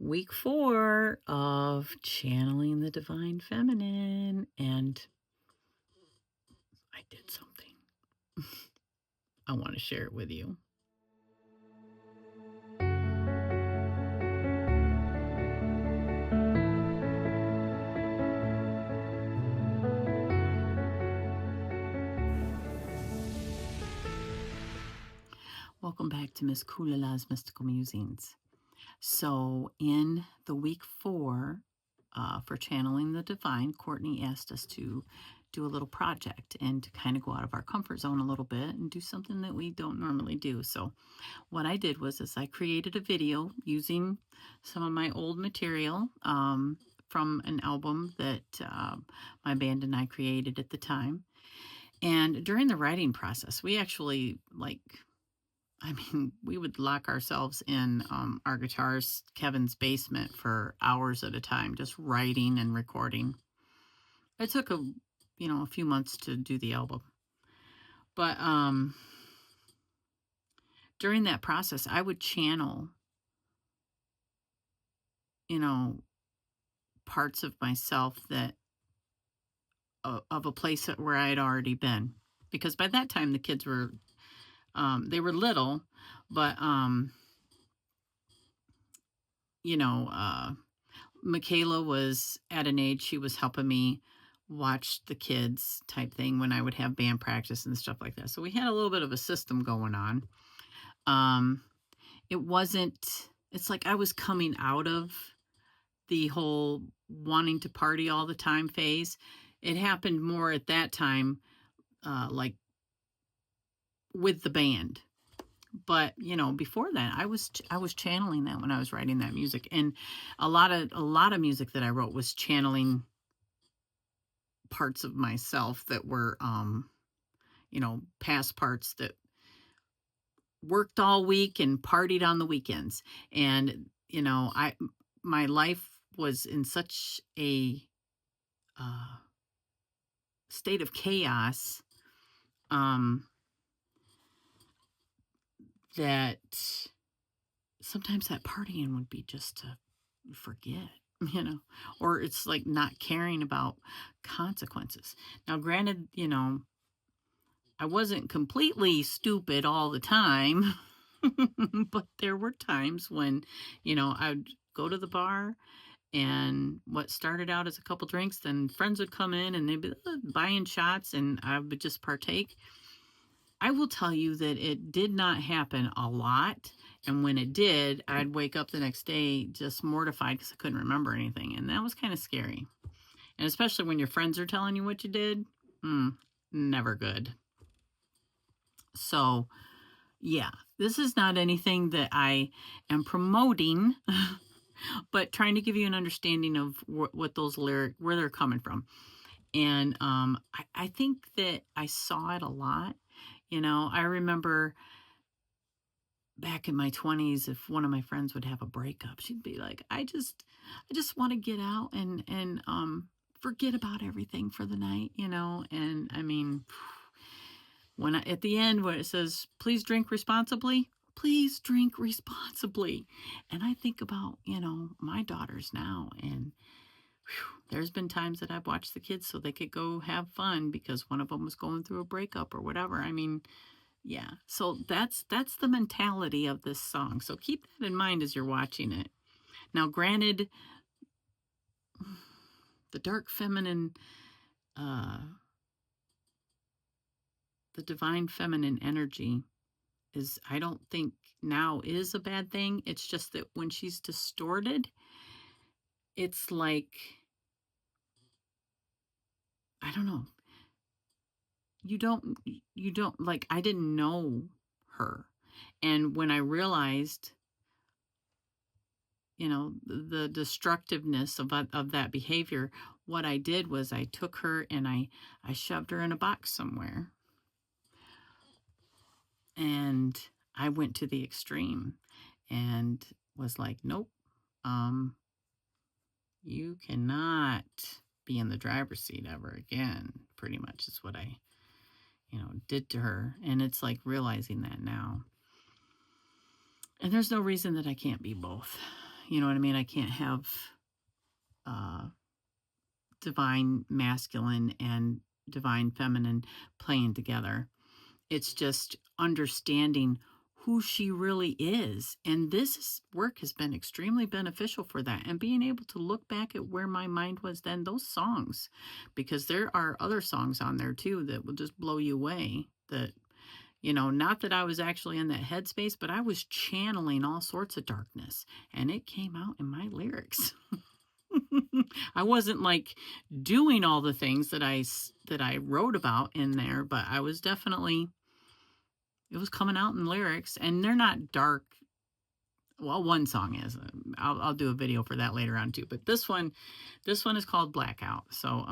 week 4 of channeling the divine feminine, and I did something. I want to share it with you. Welcome back to Misscoolala's Mystical Musings. So in the week 4 for channeling the divine, Courtney asked us to do a little project and to kind of go out of our comfort zone a little bit and do something that we don't normally do. So what I did was I created a video using some of my old material from an album that my band and I created at the time. And during the writing process, we actually we would lock ourselves in our guitarist Kevin's basement for hours at a time, just writing and recording. It took a few months to do the album. But during that process, I would channel, parts of myself that of a place where I had already been. Because by that time, the kids were they were little, but Michaela was at an age she was helping me watch the kids type thing when I would have band practice and stuff like that. So we had a little bit of a system going on. It's like I was coming out of the whole wanting to party all the time phase. It happened more at that time, like with the band. But before that, I was channeling that when I was writing that music, and a lot of music that I wrote was channeling parts of myself that were past parts that worked all week and partied on the weekends. And my life was in such a state of chaos that sometimes that partying would be just to forget, or it's like not caring about consequences. Now, granted, I wasn't completely stupid all the time, but there were times when, I'd go to the bar, and what started out as a couple drinks, then friends would come in and they'd be buying shots, and I would just partake. I will tell you that it did not happen a lot. And when it did, I'd wake up the next day just mortified because I couldn't remember anything. And that was kind of scary. And especially when your friends are telling you what you did, never good. So, yeah, this is not anything that I am promoting, but trying to give you an understanding of what those lyrics, where they're coming from. And I think that I saw it a lot. I remember back in my 20s, if one of my friends would have a breakup, she'd be like, I just want to get out and forget about everything for the night, and I mean, at the end where it says, please drink responsibly, and I think about, my daughters now, and there's been times that I've watched the kids so they could go have fun because one of them was going through a breakup or whatever. I mean, yeah. So that's the mentality of this song. So keep that in mind as you're watching it. Now, granted, the dark feminine, the divine feminine energy I don't think now is a bad thing. It's just that when she's distorted, it's like, I don't know. You don't like, I didn't know her. And when I realized, the destructiveness of that behavior, what I did was I took her and I shoved her in a box somewhere. And I went to the extreme and was like, nope, you cannot be in the driver's seat ever again, pretty much is what I, did to her. And it's like realizing that now. And there's no reason that I can't be both. You know what I mean? I can't have divine masculine and divine feminine playing together. It's just understanding who she really is. And work has been extremely beneficial for that. And being able to look back at where my mind was then, those songs, because there are other songs on there too that will just blow you away. That, not that I was actually in that headspace, but I was channeling all sorts of darkness, and it came out in my lyrics. I wasn't like doing all the things that I wrote about in there, but I was definitely, it was coming out in lyrics, and they're not dark. Well, one song is. I'll do a video for that later on too. But this one is called Blackout. So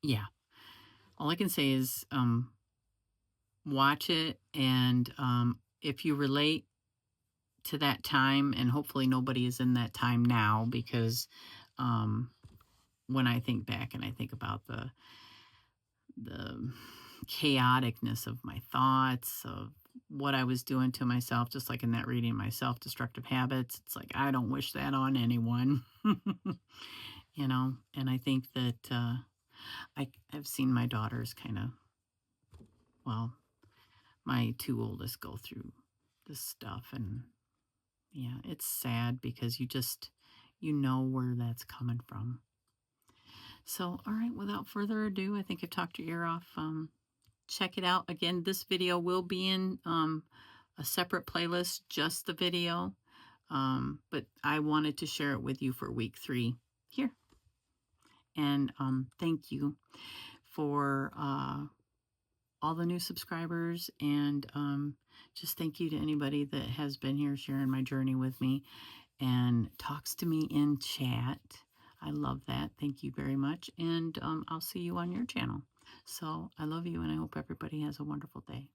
yeah. All I can say is watch it, and if you relate to that time, and hopefully nobody is in that time now, because when I think back and I think about the chaoticness of my thoughts, of what I was doing to myself, just like in that reading, my self-destructive habits, it's like, I don't wish that on anyone. And I think that I've seen my daughters kind of, well, my two oldest go through this stuff, and yeah, it's sad because you know where that's coming from. So, all right, without further ado, I think I've talked your ear off. Check it out. Again, this video will be in a separate playlist, just the video. But I wanted to share it with you for week 3 here. And thank you for all the new subscribers, and just thank you to anybody that has been here sharing my journey with me and talks to me in chat. I love that. Thank you very much. And I'll see you on your channel. So I love you, and I hope everybody has a wonderful day.